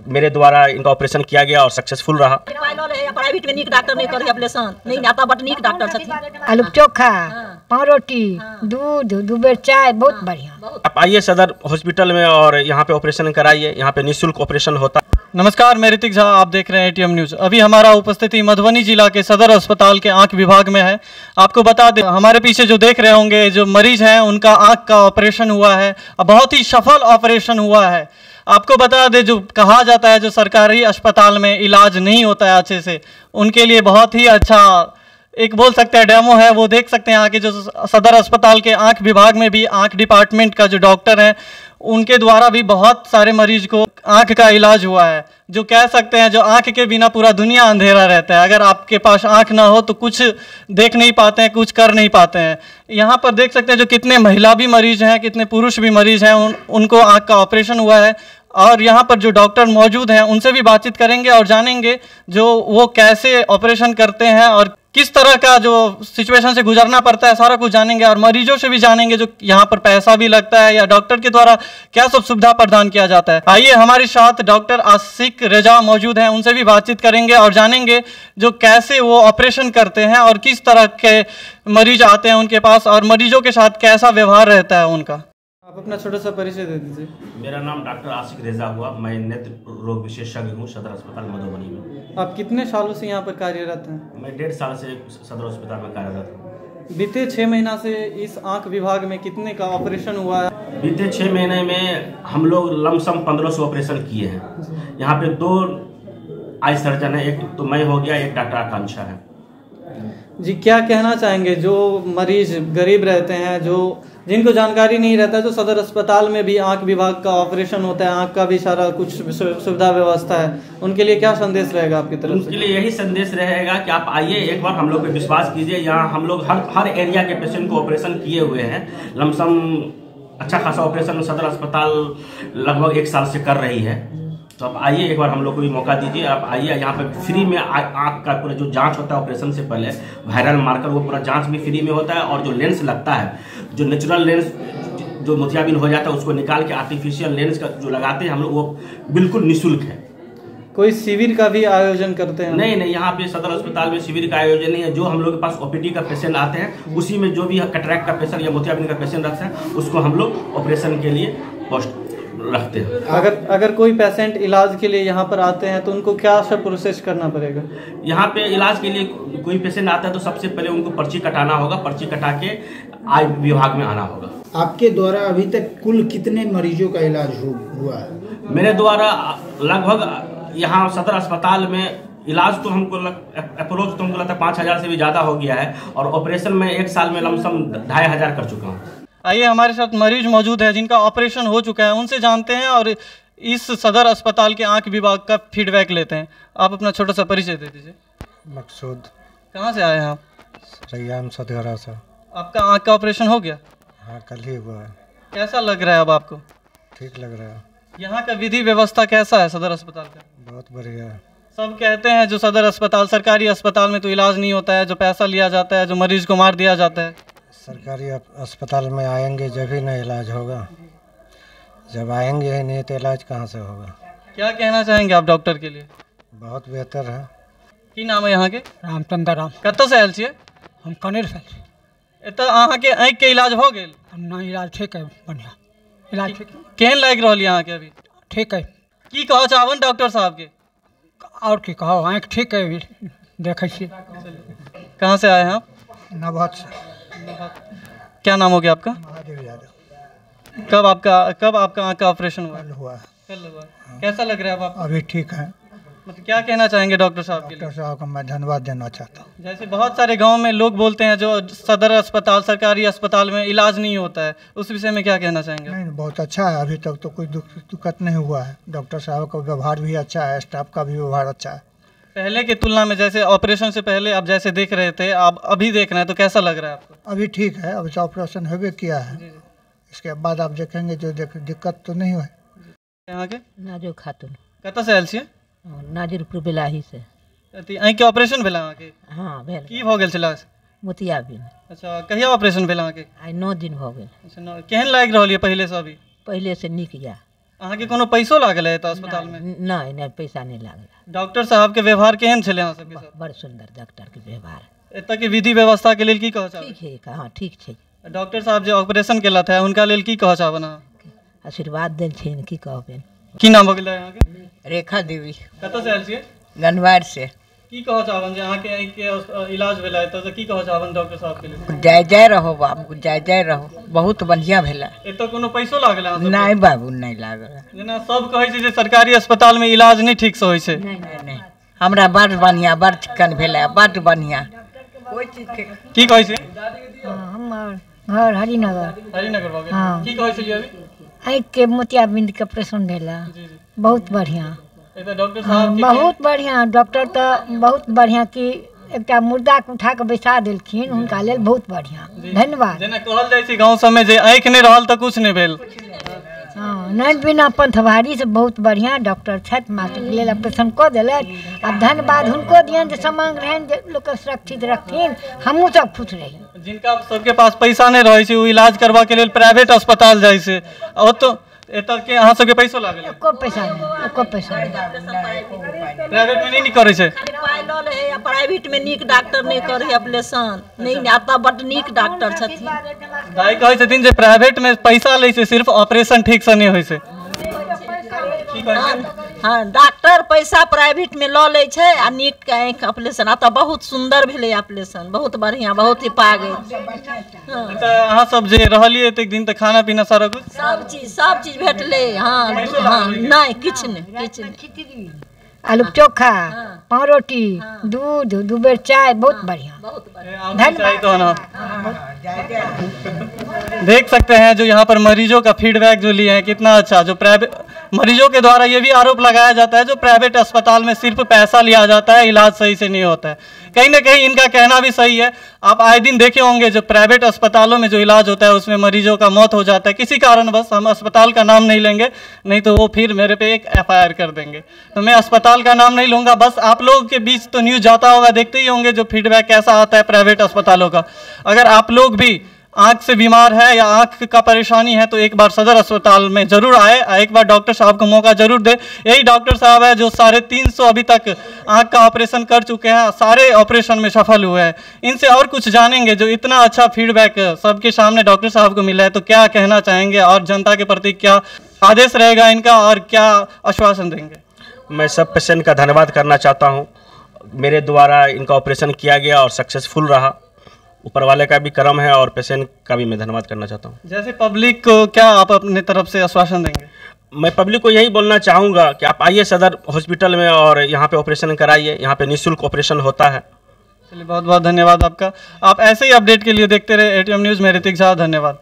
मेरे द्वारा इनका ऑपरेशन किया गया और सक्सेसफुल रहा। प्राइवेट में नीक डॉक्टर नहीं करे ऑपरेशन नहीं आता बट नीक डॉक्टर छथिन। आलू चोखा, पाव रोटी, दूध, 2 बेर चाय, बहुत बढ़िया। आप आइए सदर हॉस्पिटल में और यहाँ पे ऑपरेशन कराइए, यहाँ पे निःशुल्क ऑपरेशन होता। नमस्कार, मैं ऋतिक झा, आप देख रहे हैं ATM न्यूज़। अभी हमारा उपस्थिति मधुबनी जिला के सदर अस्पताल के आंख विभाग में है। आपको बता दें, हमारे पीछे जो देख रहे होंगे जो मरीज हैं उनका आंख का ऑपरेशन हुआ है, बहुत ही सफल ऑपरेशन हुआ है। आपको बता दें, जो कहा जाता है जो सरकारी अस्पताल में इलाज नहीं होता है अच्छे से, उनके लिए बहुत ही अच्छा एक बोल सकते हैं डेमो है। वो देख सकते हैं आके जो सदर अस्पताल के आंख विभाग में भी आंख डिपार्टमेंट का जो डॉक्टर है उनके द्वारा भी बहुत सारे मरीज को आंख का इलाज हुआ है। जो कह सकते हैं जो आंख के बिना पूरा दुनिया अंधेरा रहता है, अगर आपके पास आंख ना हो तो कुछ देख नहीं पाते हैं, कुछ कर नहीं पाते हैं। यहाँ पर देख सकते हैं जो कितने महिला भी मरीज हैं, कितने पुरुष भी मरीज हैं, उनको आंख का ऑपरेशन हुआ है। और यहाँ पर जो डॉक्टर मौजूद हैं उनसे भी बातचीत करेंगे और जानेंगे जो वो कैसे ऑपरेशन करते हैं और किस तरह का जो सिचुएशन से गुजरना पड़ता है, सारा कुछ जानेंगे। और मरीजों से भी जानेंगे जो यहाँ पर पैसा भी लगता है या डॉक्टर के द्वारा क्या सब सुविधा प्रदान किया जाता है। आइए, हमारे साथ डॉक्टर आशिक रेजा मौजूद हैं, उनसे भी बातचीत करेंगे और जानेंगे जो कैसे वो ऑपरेशन करते हैं और किस तरह के मरीज आते हैं उनके पास और मरीजों के साथ कैसा व्यवहार रहता है उनका। आप अपना छोटा सा परिचय दे दीजिए। मेरा नाम डॉक्टर आशिक रेजा हुआ, मैं नेत्र रोग विशेषज्ञ हूँ सदर अस्पताल मधुबनी में। आप कितने सालों से यहाँ पर कार्यरत हैं? मैं 1.5 साल से सदर अस्पताल में कार्यरत हूँ। बीते 6 महीना से इस आंख विभाग में कितने का ऑपरेशन हुआ है? बीते 6 महीने में हम लोग लमसम 1500 ऑपरेशन किए हैं। यहाँ पे 2 आई सर्जन है, एक तो मैं हो गया, एक डॉक्टर आकांक्षा है। जी, क्या कहना चाहेंगे जो मरीज गरीब रहते हैं, जो जिनको जानकारी नहीं रहता, जो सदर अस्पताल में भी आंख विभाग का ऑपरेशन होता है, आंख का भी सारा कुछ सुविधा व्यवस्था है, उनके लिए क्या संदेश रहेगा आपकी तरफ से? उनके लिए यही संदेश रहेगा कि आप आइए, एक बार हम लोग पे विश्वास कीजिए। यहाँ हम लोग हर एरिया के पेशेंट को ऑपरेशन किए हुए हैं। लमसम अच्छा खासा ऑपरेशन सदर अस्पताल लगभग 1 साल से कर रही है। तो आप आइए, एक बार हम लोग को भी मौका दीजिए। आप आइए, यहाँ पे फ्री में आँख का पूरा जो जांच होता है ऑपरेशन से पहले, वायरल मार्कर, वो पूरा जांच भी फ्री में होता है। और जो लेंस लगता है, जो नेचुरल लेंस जो मोतियाबिंद हो जाता है उसको निकाल के आर्टिफिशियल लेंस का जो लगाते हैं हम लोग, वो बिल्कुल निःशुल्क है। कोई शिविर का भी आयोजन करते हैं? नहीं, यहाँ पे सदर अस्पताल में शिविर का आयोजन नहीं है। जो हम लोग के पास OPD का पेशेंट आते हैं, उसी में जो भी कैटरैक्ट का पेशेंट या मोतियाबिंद का पेशेंट रखते हैं, उसको हम लोग ऑपरेशन के लिए पोस्ट रखते हैं। अगर कोई पेशेंट इलाज के लिए यहाँ पर आते हैं तो उनको क्या सब प्रोसेस करना पड़ेगा? यहाँ पे इलाज के लिए कोई पेशेंट आता है तो सबसे पहले उनको पर्ची कटाना होगा, पर्ची कटा के आई विभाग में आना होगा। आपके द्वारा अभी तक कुल कितने मरीजों का इलाज हुआ है? मेरे द्वारा लगभग यहाँ सदर अस्पताल में इलाज तो हमको अप्रोच तो हमको लगता है 5000 से भी ज़्यादा हो गया है, और ऑपरेशन में 1 साल में लमसम 2500 कर चुका हूँ। आइए, हमारे साथ मरीज मौजूद है जिनका ऑपरेशन हो चुका है, उनसे जानते हैं और इस सदर अस्पताल के आंख विभाग का फीडबैक लेते हैं। आप अपना छोटा सा परिचय दे दीजिए। मकसूद। कहाँ से आए हैं आप? रैयाम सदगरा से। आपका आंख का ऑपरेशन हो गया? हाँ, कल ही हुआ है। कैसा लग रहा है अब आपको? ठीक लग रहा है। यहाँ का विधि व्यवस्था कैसा है सदर अस्पताल का? बहुत बढ़िया है। सब कहते हैं जो सदर अस्पताल, सरकारी अस्पताल में तो इलाज नहीं होता है, जो पैसा लिया जाता है, जो मरीज को मार दिया जाता है। सरकारी अस्पताल में आएंगे जब ही ना इलाज होगा, जब आएंगे ही नहीं तो इलाज कहाँ से होगा। क्या कहना चाहेंगे आप डॉक्टर के लिए? बहुत बेहतर है। की नाम है यहाँ के? रामचंद्र राम। कत से आयल छियै? हम कनेर से। एतऽ अहाँ के आँखि के इलाज हो गेल? ना, इलाज ठीक है, बढ़िया इलाज ठीक। केहन लागि रहल यहाँ के अभी? ठीक है। की कह चाहबन डॉक्टर साहब के? और की कहो, आँख ठीक है, देखे छियै। कहाँ से आए हैं आप? नवाद से। क्या नाम हो गया आपका? महादेव यादव। कब आपका आँख का ऑपरेशन हुआ? कल हुआ। कल हुआ। कैसा लग रहा है अब आपको? अभी ठीक है। मतलब क्या कहना चाहेंगे डॉक्टर साहब के लिए? डॉक्टर साहब को मैं धन्यवाद देना चाहता हूँ। जैसे बहुत सारे गांव में लोग बोलते हैं जो सदर अस्पताल, सरकारी अस्पताल में इलाज नहीं होता है, उस विषय में क्या कहना चाहेंगे? नहीं, बहुत अच्छा है। अभी तक तो कोई दिक्कत नहीं हुआ है। डॉक्टर साहब का व्यवहार भी अच्छा है, स्टाफ का भी व्यवहार अच्छा है। पहले की तुलना में, जैसे ऑपरेशन से पहले आप जैसे देख रहे थे, आप अभी देख रहे हैं, तो कैसा लग रहा है आपको? अभी ठीक है। अभी तो ऑपरेशन होबे किया है। इसके बाद आप देखेंगे जो दिक्कत तो नहीं हुई। यहाँ के नाजो खातून। कत से आयल छियै? नाजिरपुर बेलाही से। आँखि के ऑपरेशन भेल अहाँके? हाँ, भेल। की भऽ गेल छलै? मोतियाबिंद। अच्छा, कहिया ऑपरेशन भेल अहाँके? आई 9 दिन भऽ गेल। अच्छा, केहन लागि रहल यऽ पहिले से अभी? पहले से नीक यऽ। अहाँ के कोनो पैसो लागल है तो अस्पताल में? नहीं नहीं पैसा नहीं लागल। डॉक्टर साहब के व्यवहार केहन छले अहाँ सबके साथ? बड़ सुंदर डॉक्टर के व्यवहार। एतऽ के विधि व्यवस्था के लेल की कहऽ चाहबै? ठीक है, हाँ ठीक है। डॉक्टर साहब जो ऑपरेशन केलथि है उनका लेल की कहऽ चाहबनि अहाँ? आशीर्वाद देल छिन, की कहबनि। की नाम हो गेलै अहाँ के? रेखा देवी, कतऽ से आयल छियै? गनवार से। की कहऽ चाहबनि जे अहाँ के आँखि के इलाज भेला एतऽ से, की कहऽ चाहबनि डॉक्टर साहब के लेल? जय जय रहो बाबू, जय जय रहो, बहुत बढ़िया भेला। एतऽ कोनो पैसो लागल अहाँ सबके? नहीं बाबू नहीं लागल। जेना सब कहै छै जे सरकारी अस्पताल में इलाज नहीं ठीक से होइ छै। नहीं हमरा बड़ बढ़िया, बड़ चिक्कन भेला, बड़ बढ़िया। कोई चीज के की कहै छै? हमर घर हरिनगर भऽ गेल। हाँ। की कहै छलियै अभी? आँखि के मोतियाबिंद के ऑपरेशन भेला, जी जी। बहुत बढ़िया। एतऽ डॉक्टर साहब के बहुत बढ़िया डॉक्टर तो बहुत बढ़िया कि एकटा मुर्दा के उठा के बैसा देलखिन, हुनका लेल बहुत बढ़िया, धन्यवाद। जेना कहल जाइ छै गाँव सबमे जे आँखि नहि रहल तऽ कुछ नहि भेल। हाँ, नैन बिना पंथवारी से बहुत बढ़िया डॉक्टर छथि, मात्र के लेल ऑपरेशन कऽ देलथि। अब धन्यवाद हुनको दियनि जे समांग रहनि जे लोक सुरक्षित रखथिन, हमहूँ सब खुश रही। जिनका सबके पास पैसा नहीं रहै छै ओ इलाज करबा के लेल प्राइवेट अस्पताल जाइ छै, ओतऽ एतऽ के अहाँ सबके पैसो लागल है? एको पैसा नहीं, एको पैसा नहीं। प्राइवेट में नहीं करे छै? पाइ लऽ लै है, प्राइवेट में नीक डॉक्टर नहीं करे ऑपरेशन, नहीं आता बड नीक डॉक्टर छथिन। दाई कहै छथिन जे प्राइवेट में पैसा लै छै, सिर्फ ऑपरेशन ठीक से नहीं होइ छै। हाँ, डॉक्टर पैसा प्राइवेट में लऽ लै छै आ नीक आँखि ऑपरेशन आता बहुत सुंदर भेलै ऑपरेशन, बहुत बढ़िया, बहुत ही पागे। अहाँ सब जे रहलिए एतेक दिन तऽ खाना पीना सारा कुछ सब चीज भेटले। हाँ हाँ, नहीं किछ नहीं। आलू के चोखा, पाव रोटी, दूध, 2 बेर चाय, बहुत बढ़िया। देख सकते हैं जो यहाँ पर मरीजों का फीडबैक जो लिए हैं कितना अच्छा। जो प्राइवेट मरीजों के द्वारा ये भी आरोप लगाया जाता है जो प्राइवेट अस्पताल में सिर्फ पैसा लिया जाता है, इलाज सही से नहीं होता है। कहीं ना कहीं इनका कहना भी सही है। आप आए दिन देखे होंगे जो प्राइवेट अस्पतालों में जो इलाज होता है उसमें मरीजों का मौत हो जाता है किसी कारणवश। हम अस्पताल का नाम नहीं लेंगे, नहीं तो वो फिर मेरे पे एक FIR कर देंगे, तो मैं अस्पताल का नाम नहीं लूँगा। बस आप लोगों के बीच तो न्यूज़ जाता होगा, देखते ही होंगे जो फीडबैक कैसा आता है प्राइवेट अस्पतालों का। अगर आप लोग भी आँख से बीमार है या आँख का परेशानी है तो एक बार सदर अस्पताल में जरूर आए, एक बार डॉक्टर साहब को मौका जरूर दे। यही डॉक्टर साहब है जो 350 अभी तक आँख का ऑपरेशन कर चुके हैं, सारे ऑपरेशन में सफल हुए हैं। इनसे और कुछ जानेंगे जो इतना अच्छा फीडबैक सबके सामने डॉक्टर साहब को मिला है, तो क्या कहना चाहेंगे और जनता के प्रति क्या आदेश रहेगा इनका और क्या आश्वासन देंगे? मैं सब पेशेंट का धन्यवाद करना चाहता हूँ। मेरे द्वारा इनका ऑपरेशन किया गया और सक्सेसफुल रहा। ऊपर वाले का भी करम है और पेशेंट का भी मैं धन्यवाद करना चाहता हूँ। जैसे पब्लिक को क्या आप अपने तरफ से आश्वासन देंगे? मैं पब्लिक को यही बोलना चाहूँगा कि आप आइए सदर हॉस्पिटल में और यहाँ पे ऑपरेशन कराइए, यहाँ पे निःशुल्क ऑपरेशन होता है। चलिए, बहुत बहुत धन्यवाद आपका। आप ऐसे ही अपडेट के लिए देखते रहे ATM न्यूज़। मैं ऋतिक झा, धन्यवाद।